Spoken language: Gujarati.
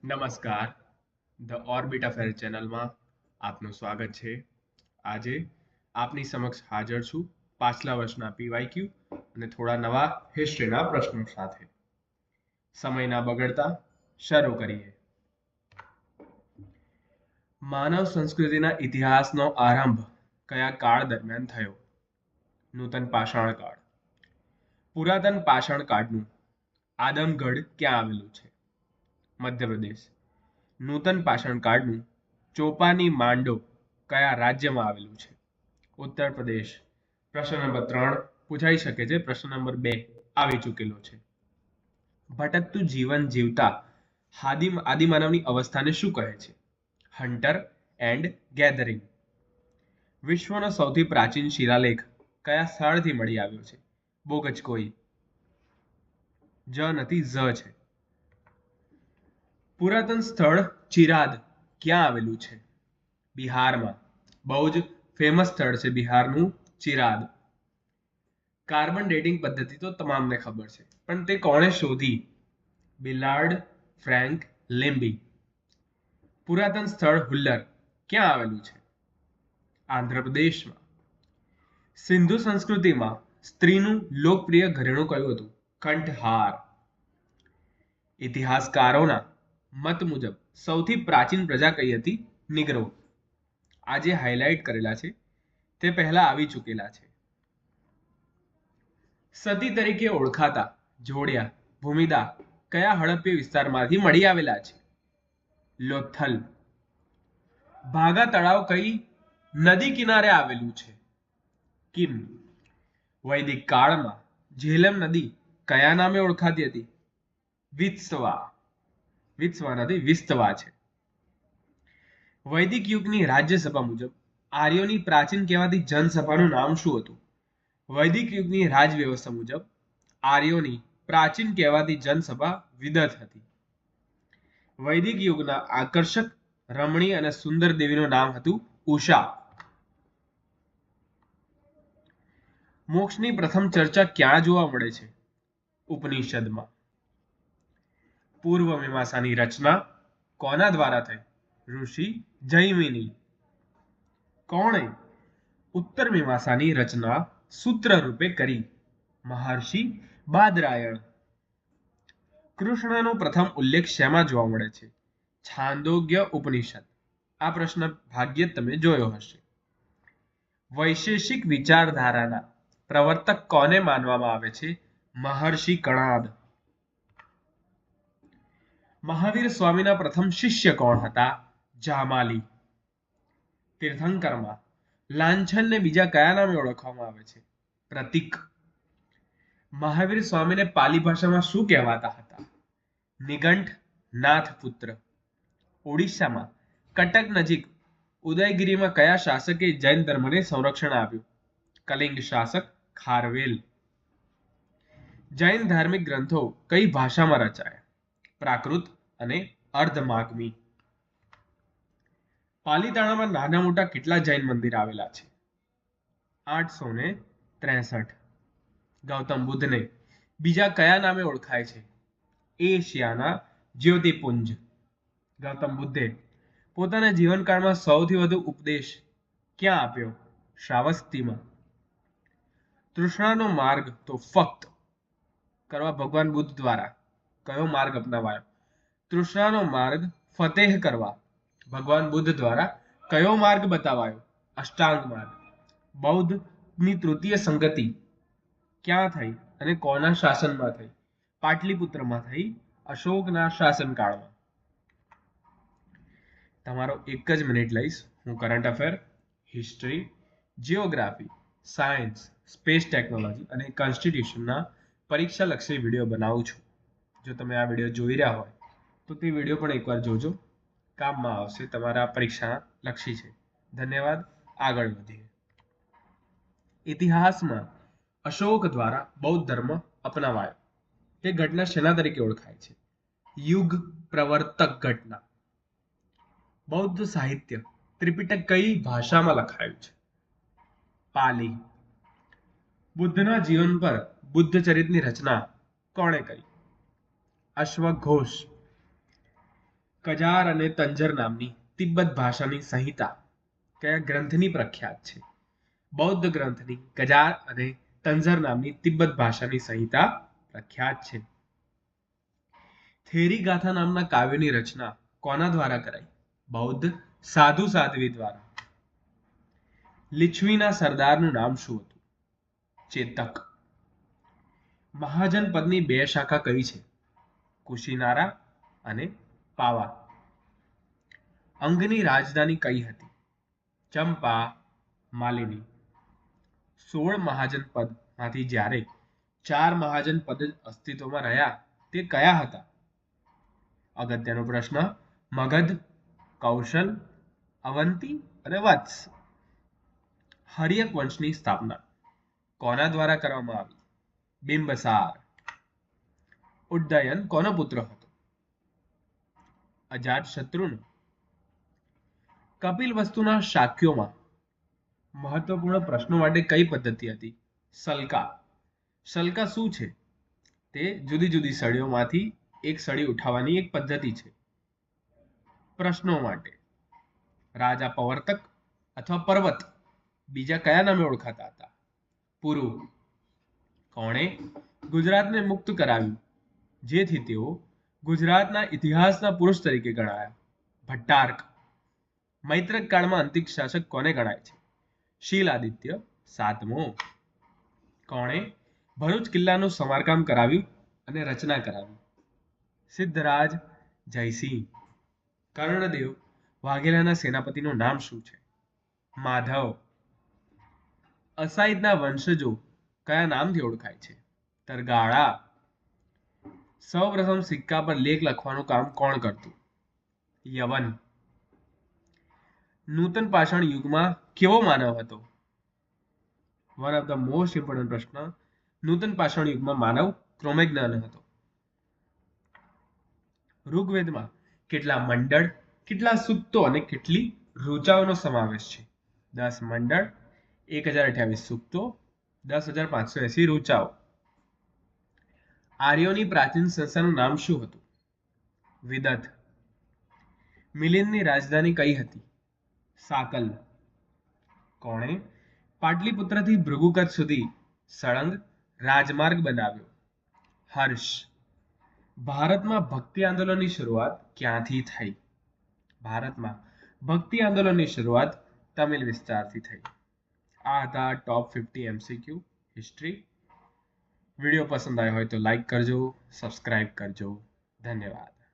નમસ્કાર. ધ ઓર્બિટ અફેર ચેનલમાં આપનું સ્વાગત છે. આજે આપની સમક્ષ હાજર છું પાછલા વર્ષના પીવાયક્યુ અને થોડા નવા હિસ્ટ્રીના પ્રશ્નો સાથે. સમય ના બગડતા શરૂ કરીએ. માનવ સંસ્કૃતિના ઇતિહાસનો આરંભ કયા કાળ દરમિયાન થયો? નૂતન પાષાણ કાળ. પુરાતન પાષાણ કાળનું આદમગઢ ક્યાં આવેલું છે? મધ્યપ્રદેશ. નૂતન પાષાણ કાળનું ચોપાની માંડો કયા રાજ્યમાં આવેલું છે? ઉત્તર પ્રદેશ. પ્રશ્ન નંબર 3 પૂછાઈ શકે છે. પ્રશ્ન નંબર 2 આવી ચૂકેલો છે. ભટકતું જીવન જીવતા આદિમાનવની અવસ્થાને શું કહે છે? Hunter and gathering. વિશ્વનો સૌથી પ્રાચીન શિલાલેખ કયા સ્થળથી મળી આવ્યો છે? બોગચકોઈ. જ નથી ઝ છે. પુરાતન સ્થળ ચિરાદ ક્યાં આવેલું છે? બિહારમાં. બહુ જ ફેમસ સ્થળ છે બિહારનું ચિરાદ. કાર્બન ડેટિંગ પદ્ધતિ તો તમામને ખબર છે, પણ તે કોણે શોધી? બિલાર્ડ ફ્રેન્ક લિમ્બી. પુરાતન સ્થળ હુલ્લર ક્યાં આવેલું છે? આંધ્રપ્રદેશમાં. સિંધુ સંસ્કૃતિમાં સ્ત્રીનું લોકપ્રિય ઘરેણું કયું હતું? કંઠહાર. ઇતિહાસકારોના મત મુજબ સૌથી પ્રાચીન પ્રજા કઈ હતી? નિગ્રો. આજે હાઇલાઇટ કરેલા છે તે પહેલા આવી ચૂકેલા છે. સતી તરીકે ઓળખાતા જોડિયા ભૂમિદા કયા હડપ્ય વિસ્તારમાંથી મળી આવેલા છે? લોથલ. ભાગા તળાવ કઈ નદી કિનારે આવેલું છે? કિમ. વૈદિક કાળમાં ઝેલમ નદી કયા નામે ઓળખાતી હતી? વિત્સવા. વિત્સવા નથી, વિસ્તવા છે. વૈદિક યુગની રાજ્યસભા મુજબ આર્યોની પ્રાચીન કહેવાતી જનસભાનું નામ શું હતું? વૈદિક યુગની રાજવ્યવસ્થા મુજબ આર્યોની પ્રાચીન કહેવાતી જનસભા વિદત હતી. વૈદિક યુગના આકર્ષક રમણીય અને સુંદર દેવીનું નામ હતું ઉષા. મોક્ષની પ્રથમ ચર્ચા ક્યાં જોવા મળે છે? ઉપનિષદમાં. પૂર્વ મીમાંસાની રચના કોના દ્વારા થઈ? ઋષિ જૈમિની. કોણે ઉત્તર મીમાંસાની રચના સૂત્ર રૂપે કરી? મહર્ષિ બાદરાયણ. કૃષ્ણનો પ્રથમ ઉલ્લેખ શેમાં જોવા મળે છે? છાંદોગ્ય ઉપનિષદ. આ પ્રશ્ન ભાગ્યે તમે જોયો હશે. વૈશેષિક વિચારધારાના પ્રવર્તક કોને માનવામાં આવે છે? મહર્ષિ કણાદ. મહાવીર સ્વામીના પ્રથમ શિષ્ય કોણ હતા? જામાલી. તીર્થંકરમાં લાંછનને બીજા કયા નામે ઓળખવામાં આવે છે? પ્રતીક. મહાવીર સ્વામીને પાલી ભાષામાં શું કહેવાતા હતા? નિગંઠ નાથપુત્ર. ઓડિશામાં કટક નજીક ઉદયગીરીમાં કયા શાસકે જૈન ધર્મને સંરક્ષણ આપ્યું? કલિંગ શાસક ખારવેલ. જૈન ધાર્મિક ગ્રંથો કઈ ભાષામાં રચાયા? પ્રાકૃત અને અર્ધમાગમી. પાલીતાણામાં નાના મોટા કેટલા જૈન મંદિર આવેલા છે? 863. ગૌતમ બુદ્ધને બીજા કયા નામે ઓળખાય છે? એશિયાના જ્યોતિપુંજ. ગૌતમ બુદ્ધે પોતાના જીવનકાળમાં સૌથી વધુ ઉપદેશ ક્યાં આપ્યો? શ્રાવસ્તીમાં. તૃષ્ણાનો માર્ગ તો ફક્ત કરવા ભગવાન બુદ્ધ દ્વારા કયો માર્ગ અપનાવાયો? તૃષ્ણાનો માર્ગ ફતેહ કરવા ભગવાન બુદ્ધ દ્વારા કયો માર્ગ બતાવાયો? અષ્ટાંગ માર્ગ. બૌદ્ધની તૃતીય સંગતિ ક્યાં થઈ અને કોના શાસનમાં થઈ? પાટલીપુત્રમાં થઈ, અશોકના શાસનકાળમાં. તમારો એક જ મિનિટ લઈશ. હું current affair, history, geography, science, space technology અને કોન્સ્ટિટ્યુશનના પરીક્ષાલક્ષી વિડીયો બનાવું છું. જો તમે આ વિડીયો જોઈ રહ્યા હોય તો તે વિડીયો પણ એકવાર જોજો, કામમાં આવશે, તમારા પરીક્ષા લક્ષી છે. ધન્યવાદ. આગળ વધીએ. ઇતિહાસમાં અશોક દ્વારા બૌદ્ધ ધર્મ અપનાવાયો તે ઘટના શેના તરીકે ઓળખાય છે? યુગ પ્રવર્તક ઘટના. બૌદ્ધ સાહિત્ય ત્રિપિટક કઈ ભાષામાં લખાયું છે? પાલી. બુદ્ધના જીવન પર બુદ્ધ ચરિતની રચના કોણે કરી? અશ્વઘોષ. કજાર અને તંજર નામની તિબ્બત ભાષાની સંહિતા કયા ગ્રંથની પ્રખ્યાત છે? બૌદ્ધ ગ્રંથની કજાર અને તંજર નામની તિબ્બત ભાષાની સંહિતા પ્રખ્યાત છે. થેરી ગાથા નામના કાવ્યની રચના કોના દ્વારા કરાઈ? બૌદ્ધ સાધુ સાધ્વી દ્વારા. લિચ્છવીના સરદારનું નામ શું હતું? ચેતક. મહાજનપદની બે શાખા કઈ છે? કુશીનારા અને પાવા. અંગની રાજધાની કઈ હતી? ચંપા, માલિની. 16 મહાજનપદ માંથી જ્યારે 4 મહાજનપદ અસ્તિત્વમાં રહ્યા તે કયા હતા? અગત્યનો પ્રશ્ન. મગધ, કૌશલ, અવંતી અને વત્સ. હર્યક વંશની સ્થાપના કોના દ્વારા કરવામાં આવી? બિંબસાર. ઉદ્દયન કોનો પુત્ર હતો? અજાતશત્રુનો. કપિલવસ્તુના શાક્યોમાં મહત્વપૂર્ણ પ્રશ્નો માટે કઈ પદ્ધતિ હતી? સલકા. સલકા શું છે? તે જુદી જુદી સળીઓમાંથી એક સળી ઉઠાવવાની એક પદ્ધતિ છે. પ્રશ્નો માટે. રાજા પવર્તક અથવા પર્વત બીજા કયા નામે ઓળખાતા હતા? પુરુ. કોણે ગુજરાતને મુક્ત કરાવ્યું જેથી તેઓ ગુજરાતના ઇતિહાસના પુરુષ તરીકે ગણાયા? ભટ્ટાર્ક. મૈત્રક કાળમાં અંતિક શાસક કોને ગણાય છે? શીલાદિત્ય સાતમો. કોણે ભરૂચ કિલ્લાનું સમારકામ કરાવ્યું અને રચના કરાવી? સિદ્ધરાજ જયસિંહ. કર્ણદેવ વાઘેલાના સેનાપતિનું નામ શું છે? માધવ. અસાઇદના વંશજો કયા નામથી ઓળખાય છે? તરગાળા. સૌપ્રથમ સિક્કા પર લેખ લખવાનું કામ કોણ કરતું? યવન. નૂતન પાષાણ યુગમાં કેવો માનવ હતો? One of the most important પ્રશ્ન. નૂતન પાષાણ યુગમાં માનવ ક્રોમેગ્નન હતો. ઋગ્વેદમાં કેટલા મંડળ, કેટલા સૂક્તો અને કેટલી ઋચાઓનો સમાવેશ છે? 10 મંડળ, 1028 સૂક્તો, 10,580 ઋચાઓ. આર્યોની પ્રાચીન સંસ્થાનું નામ શું હતું? વિદત. મિલિંદની રાજધાની કઈ હતી? સાકલ. કોણે પાટલીપુત્રથી ભૃગુકચ્છ સુધી સળંગ રાજમાર્ગ બનાવ્યો? હર્ષ. ભારતમાં ભક્તિ આંદોલનની શરૂઆત ક્યાંથી થઈ? ભારતમાં ભક્તિ આંદોલનની શરૂઆત તમિલ વિસ્તારથી થઈ. આ હતા ટોપ 50 MCQ હિસ્ટ્રી. વિડીયો પસંદ આવ્યો હોય તો લાઈક કરજો, સબસ્ક્રાઇબ કરજો. ધન્યવાદ.